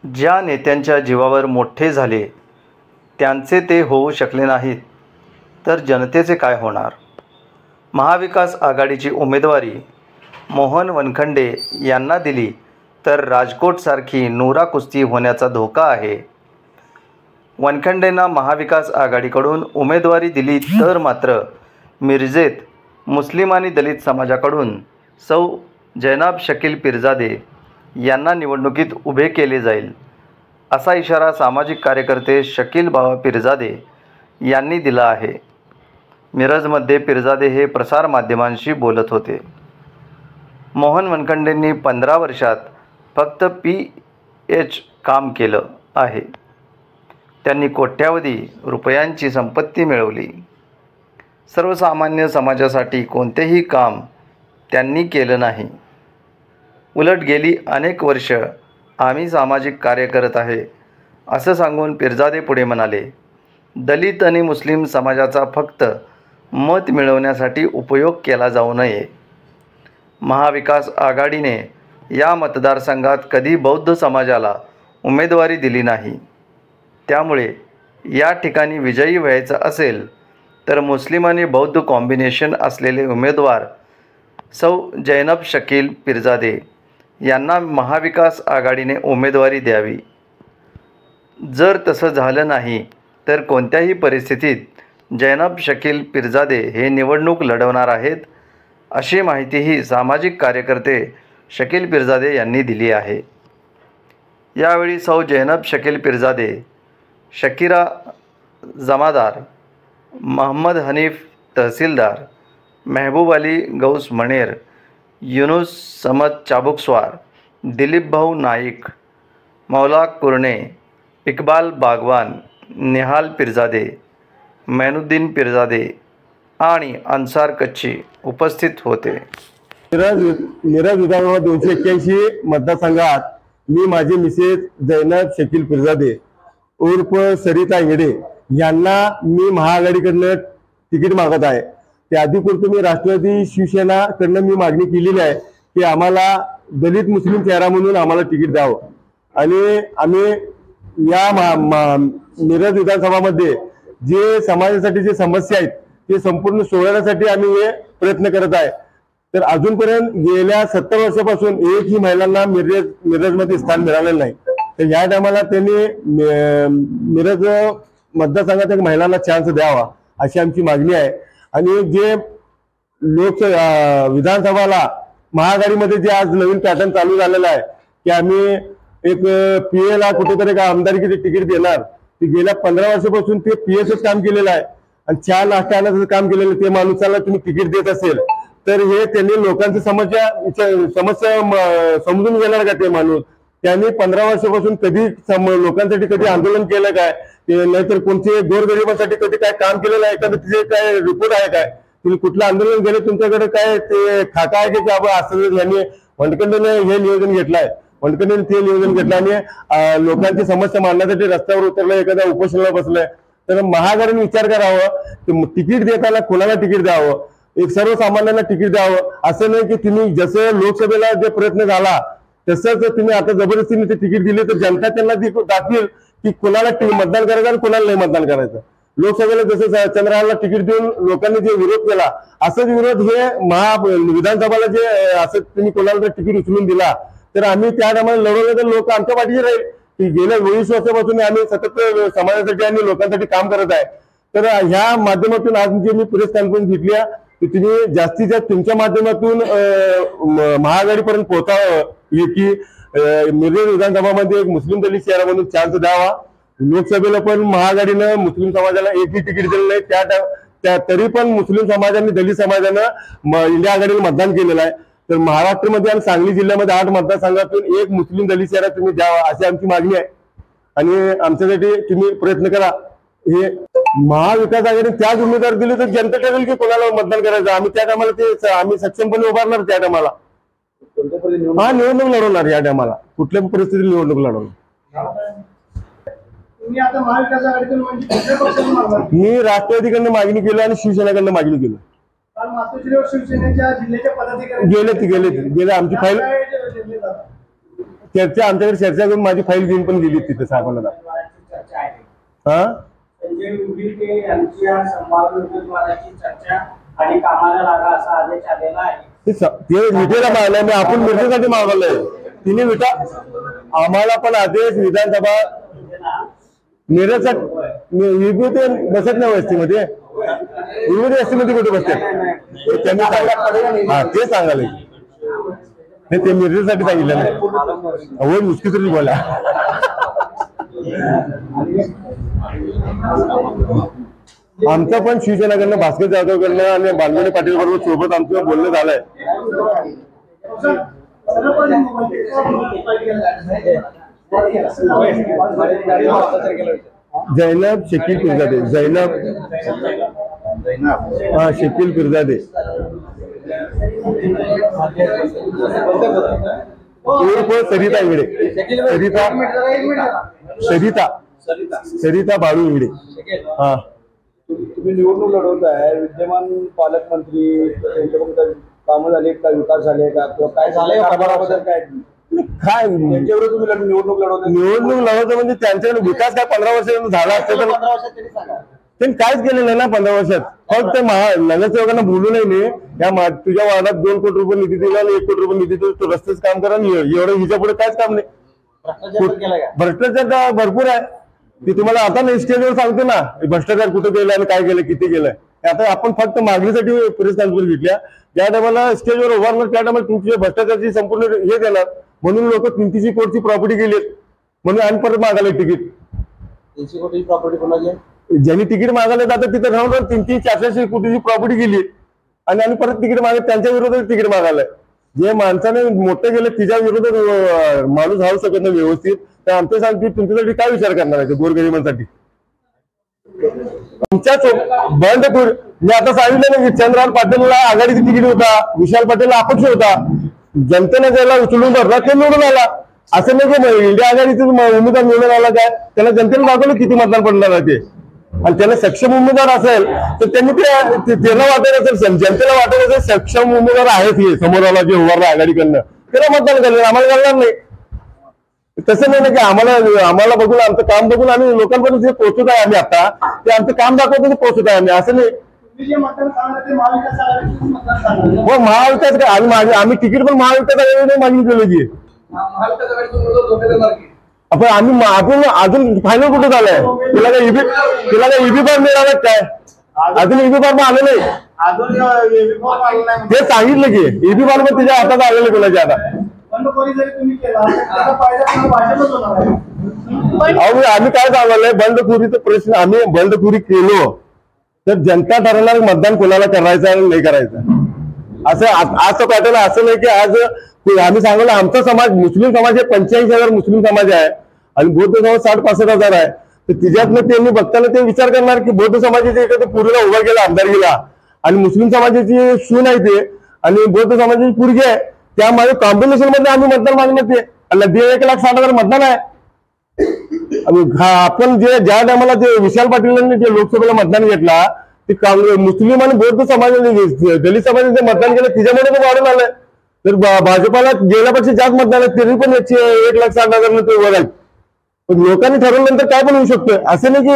ज्या नेत्यांच्या जीवावर मोठे झाले त्यांचे ते होऊ शकले नाहीत, तर जनतेचे काय होणार? महाविकास आघाडीची उमेदवारी मोहन वनखंडे यांना दिली तर राजकोटसारखी नुरा कुस्ती होण्याचा धोका आहे. वनखंडेंना महाविकास आघाडीकडून उमेदवारी दिली तर मात्र मिरजेत मुस्लिम आणि दलित समाजाकडून सौ जैनाब शकील पिरजादे यांना निवडणुकीत उभे केले जाईल, असा इशारा सामाजिक कार्यकर्ते शकील बाबा पिरजादे यांनी दिला आहे. मिरजमध्ये पिरजादे हे प्रसारमाध्यमांशी बोलत होते. मोहन वनखंडेंनी 15 वर्षात फक्त PH काम केलं आहे. त्यांनी कोट्यावधी रुपयांची संपत्ती मिळवली. सर्वसामान्य समाजासाठी कोणतेही काम त्यांनी केलं नाही. उलट गेली अनेक वर्ष आम्ही सामाजिक कार्य करत आहे, असं सांगून पिरजादे पुढे म्हणाले, दलित आणि मुस्लिम समाजाचा फक्त मत मिळवण्यासाठी उपयोग केला जाऊ नये. महाविकास आघाडीने या मतदारसंघात कधी बौद्ध समाजाला उमेदवारी दिली नाही. त्यामुळे या ठिकाणी विजयी व्हायचं असेल तर मुस्लिम आणि बौद्ध कॉम्बिनेशन असलेले उमेदवार सौ जैनब शकील पिरजादे यांना महाविकास आघाडीने उमेदवारी द्यावी. जर तसं झालं नाही तर कोणत्याही परिस्थितीत जैनब शकील पिरजादे हे निवडणूक लढवणार आहेत, अशी माहितीही सामाजिक कार्यकर्ते शकील पिरजादे यांनी दिली आहे. यावेळी सौ जैनब शकील पिरजादे, शकीरा जमादार, मोहम्मद हनीफ तहसीलदार, महबूब अली गौस मणेर, युनुस समद चाबुकस्वार, दिलीप भाऊ नाईक, मौला कुरणे, इकबाल बागवान, निहाल पिरजादे, मैनुद्दीन पिरजादे आणि अन्सार कच्ची उपस्थित होते. मिरज विधानसभा 281 मतदारसंघात मी माझे मिसेस जैनब शकील पिरजादे उर्फ सरिता इंगडे यांना मी महाआघाडीकडनं तिकीट मागत आहे. ते अधिकृत मी राष्ट्रवादी शिवसेनाकडनं मी मागणी केलेली आहे की आम्हाला दलित मुस्लिम चेहरा म्हणून आम्हाला तिकीट द्यावं आणि आम्ही या मिरज विधानसभामध्ये जे समाजासाठी जे समस्या आहेत ते संपूर्ण सोडवण्यासाठी आम्ही हे प्रयत्न करत आहे. तर अजूनपर्यंत गेल्या 70 वर्षापासून एकही महिलांना मिरजमध्ये स्थान मिळालेलं नाही. तर या टायमाला त्यांनी मिरज मतदारसंघात महिलांना चान्स द्यावा अशी आमची मागणी आहे. आणि जे विधानसभाला महाआघाडीमध्ये जे आज नवीन पॅटर्न चालू झालेला आहे की आम्ही एक PA ला कुठेतरी का आमदारकीचे तिकीट देणार, ते गेल्या 15 वर्षापासून ते PSच काम केलेलं आहे आणि चहा नाश्ता आणण्याचं काम केलेलं. ते माणसाला तुम्ही तिकीट देत असेल तर हे त्यांनी लोकांची समस्या समजून घेणार का? ते माणूस त्यांनी 15 वर्षापासून कधी लोकांसाठी कधी आंदोलन केलं काय? ते नाहीतर कोणते गोरगरिबांसाठी कधी काय काम केलेलं आहे का? तिचे काय रिपोर्ट आहे काय? तुम्ही कुठलं आंदोलन केलं? तुमच्याकडे काय ते खाका आहे की बाबा असं यांनी वनखंडेने हे नियोजन घेतलंय, वनखंडेने ते नियोजन घेतलं आणि लोकांची समस्या मांडण्यासाठी रस्त्यावर उतरलं, एखाद्या उपोषणाला बसलंय. तर महाआघाडीने विचार करावं, तिकीट देताना कोणाला तिकीट द्यावं, एक सर्वसामान्यांना तिकीट द्यावं. असं नाही की तुम्ही जसं लोकसभेला जे प्रयत्न झाला तसंच तुम्ही आता जबरदस्तीने ते तिकीट दिले तर जनता त्यांना दाखवेल की कोणाला मतदान करायचं आणि कोणाला नाही मतदान करायचं. लोकसभेला जसं चंद्रहारला तिकीट देऊन लोकांनी जे विरोध केला असंच विरोध हे विधानसभाला जे असं तुम्ही कोणाला तिकीट उचलून दिला तर आम्ही त्या टायमाला लढवलं तर लोक आमच्या पाठीशी राहील की गेल्या 20 वर्षापासून आम्ही सतत समाजासाठी आणि लोकांसाठी काम करत आहे. तर ह्या माध्यमातून आज जे मी प्रेस कॉन्फरन्स घेतली आहे की तुम्ही जास्तीत जास्त तुमच्या माध्यमातून महाआघाडीपर्यंत पोहोचावं की मिरज विधानसभामध्ये एक मुस्लिम दलित चेहरा म्हणून चान्स द्यावा. लोकसभेला पण महाआघाडीनं मुस्लिम समाजाला एकही तिकीट दिलं नाही, तरी पण मुस्लिम समाजाने दलित समाजानं इंडिया आघाडीला मतदान केलेलं आहे. तर महाराष्ट्रामध्ये आणि सांगली जिल्ह्यामध्ये 8 मतदारसंघातून एक मुस्लिम दलित चेहरा तुम्ही द्यावा अशी आमची मागणी आहे आणि आमच्यासाठी तुम्ही प्रयत्न करा. हे महाविकास आघाडी त्याच उमेदवार दिले तर जनता ठरेल की कोणाला मतदान करायचं. आम्ही त्या टायमाला ते आम्ही सक्षमपणे उभारणार त्या टायमाला. हा निवडणूक लढवणार या टायमाला, कुठल्या परिस्थितीत निवडणूक लढवणार. मी राष्ट्रवादीकडनं मागणी केली आणि शिवसेनेकडनं मागणी केली. गेले आमची फाईल चर्चा आमच्याकडे चर्चा करून माझी फाईल घेऊन पण गेली तिथे साहेबांना. हा संजय उबिके यांच्या संभाव्य चर्चा आणि कामाला लागा असा आदेश आलेला आहे. ते विटेला मागलाय मी, आपण मिरजेसाठी मागवलंय. तिने विटा आम्हाला पण आदेश विधानसभा मिरजसाठी विभूती बसत नाही वस्तीमध्ये. विभूती वस्तीमध्ये कुठे बसते त्यांनी हा ते सांगायला ते मिरजेसाठी सांगितलं नाही. हो मुश्किल तरी बोला. आमचं पण शिवसेनाकडनं भास्कर जाधवकडनं आणि बालमणी पाटील बरोबर सोबत आमचं बोलणं झालंय. जैनब शकील पिरजादे. जैनब हा शकील पिरजादे. सरिता इंगडे. सरिता बाळू इंगडे. हा तुम्ही निवडणूक लढवत आहे, विद्यमान पालकमंत्री त्यांच्याकडून कामं झाले का, विकास झाले का, किंवा काय झालंय कारभाराबद्दल काय त्यांच्यावर तुम्ही निवडणूक लढवतो म्हणजे त्यांच्याकडे विकास काय 15 वर्ष झाला असतं तर त्यांनी काहीच केलं नाही ना 15 वर्षात. फक्त नगरसेवकांना बोलू नाही या तुझ्या वार्डात 2 कोटी रुपये निधी दिला आणि 1 कोटी रुपये निधी दिला, तू रस्तेच काम करा. एवढं हिच्या पुढे काहीच काम नाही. भ्रष्टाचार भरपूर आहे. ते तुम्हाला आता नाही स्टेजवर सांगतो ना भ्रष्टाचार कुठे केलं आणि काय केलं किती केलं. आता आपण फक्त मागणीसाठी प्रेस कॉन्फरन्स घेतल्या. ज्या टायमाला स्टेजवर उभारणार त्या टायमाला तुमची भ्रष्टाचाराची संपूर्ण हे देणार म्हणून लोक 300 कोटीची प्रॉपर्टी गेलीत म्हणून आणि परत मागायला तिकीट. 300 कोटीची प्रॉपर्टी कोणाची? ज्यांनी तिकीट मागायला जातात तिथे राहून 300-400 कोटीची प्रॉपर्टी गेली आणि परत तिकीट मागत त्यांच्या विरोधात तिकीट मागायलाय. जे माणसाने मोठे गेले तिच्या विरोधात माणूस राहू शकत नाही व्यवस्थित. तर आमच्या सांगते तुमच्यासाठी काय विचार करणार आहे गोरगरिबांसाठी? तुमच्याच बंडखोर मी आता सांगितलं ना की चंद्रकांत पाटीलला आघाडीची तिकीट होता, विशाल पाटीलला अपक्ष होता. जनतेने ज्याला उचलून धरला ते निवडून आला. असं नाही की इंडिया आघाडीचा उमेदवार निवडून आला काय, त्याला जनतेने दाखवलं किती मतदान पडणार आहे ते. आणि त्याला सक्षम उमेदवार असेल तर त्यांनी त्याला वाटत असेल जनतेला वाटत असेल सक्षम उमेदवार आहेत हे समोराला जे उभारला आघाडीकडनं त्याला मतदान करणार, आम्हाला करणार नाही. तसं नाही ना की आम्हाला बघून आमचं काम बघून आम्ही लोकांपर्यंत जे पोहोचत आहे आम्ही आता ते आमचं काम दाखवतो ते पोहोचत आहे आम्ही. असं नाही हो महाविकास काय आम्ही तिकीट पण महाविकास आघाडीने मागितलेलं की आपण आपण अजून फायनल कुठं झालंय. तुला काय ईबी फॉर्म मिळाला काय? अजून ईबी फॉर्म आलं नाही. ते सांगितलं की ईबी फॉर्म तुझ्या हातात आलेलं कोणाच्या आता. आम्ही काय सांगायला बंडखोरीचा प्रश्न आम्ही बंडखोरी केलो तर जनता ठरवणार मतदान कोणाला करायचं आणि नाही करायचं. असं पॅटर्न असं नाही की आज आम्ही सांगितलं आमचा समाज मुस्लिम समाज हे 85,000 मुस्लिम समाज आहे आणि बौद्ध समाज 60-65,000 आहे. तर तिच्यातनं त्यांनी बघताना ते विचार करणार की बौद्ध समाजाचे एखाद्या पुरीला उभा केला आमदारकीला आणि मुस्लिम समाजाची सून आहे ते आणि बौद्ध समाजाची पुरगी आहे त्यामुळे कॉम्बिनेशन मध्ये आम्ही मतदान मागण्यात ते 1,60,000 मतदान आहे. आपण ज्या टायमाला जे विशाल पाटील जे लोकसभेला मतदान घेतला ते मुस्लिम आणि बौद्ध समाजाने दलित समाजाने मतदान केलं तिच्यामुळे ते वाढून आलंय. तर भाजपाला गेल्यापेक्षा जास्त मतदान आहे तरी पण 1,60,000 ते वर आहेत. पण लोकांनी ठरवल्यानंतर काय पण होऊ शकतं. असं नाही की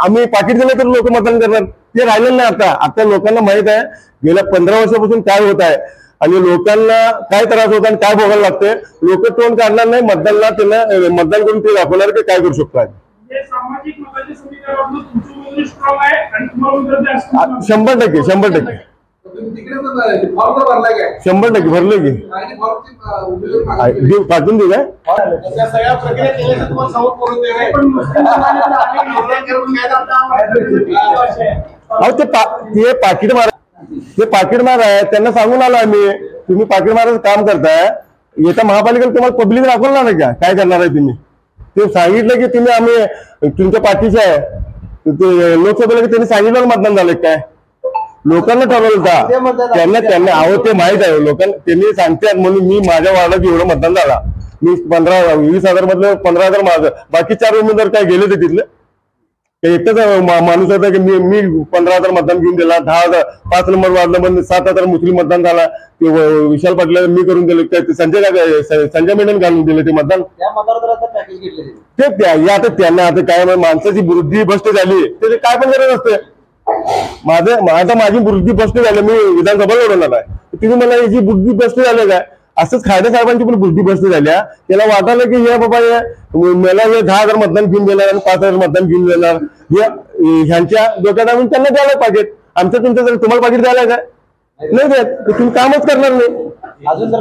आम्ही पाकिट दिलं तर लोक मतदान करणार ते राहिलेलं नाही. आता लोकांना माहित आहे गेल्या 15 वर्षापासून काय होत आहे आणि लोकांना काय त्रास होता आणि काय भोगायला लागते. लोक तोंड काढणार नाही मतदानला त्यांना मतदान करून ते दाखवणार की काय करू शकतो. 100% भरलं की पाठवून देऊ काय. ते पाकिट मार आहे त्यांना सांगून आलो आम्ही तुम्ही पाकिट मारायचं काम करताय येत्या महापालिकेला तुम्हाला पब्लिक दाखवणार नाही का काय करणार आहे तुम्ही. ते सांगितलं की तुम्ही आम्ही तुमच्या पाठीचे आहे. लोकसभेला त्यांनी सांगितलं मतदान झालं काय लोकांना ठरवलं का त्यांना आवड ते माहित आहे लोकांना त्यांनी सांगतात म्हणून मी माझ्या वार्डात एवढं मतदान झाला मी 20,000 मधलं 15,000 माझं बाकी 4 उमेदवार काय गेले ते तिथले एकटाच माणूस होता की मी 15,000 मतदान घेऊन दिला, 10,000 5 नंबर वार्डला मध्ये 7,000 मुस्लिम मतदान झाला, ते विशाल पाटला मी करून दिलं, संजय मेनन घालून दिलं ते मतदान. त्या मतदारात पॅकेज घेतले ते आता त्यांना आता काय माणसाची बुद्धी भ्रष्ट झाली, त्याचे काय पण गरज असते. माझी बुद्धी भ्रष्ट झाली, मी विधानसभा लढवणार आहे, तुम्ही मला याची बुद्धी भ्रष्ट झाली काय. असंच खायडे साहेबांची पण बुद्धी भ्रष्ट झाल्या. त्याला वाटायला की हे बाबा मला हे 10,000 मतदान घेऊन देणार आणि 5,000 मतदान घेऊन देणार, ह्यांच्या डोक्यात आणून त्यांना द्यायला पाहिजे. आमचं तुमचं तुम्हाला पाकिट द्यायला काय नाही देत, तुम्ही कामच करणार नाही अजून तर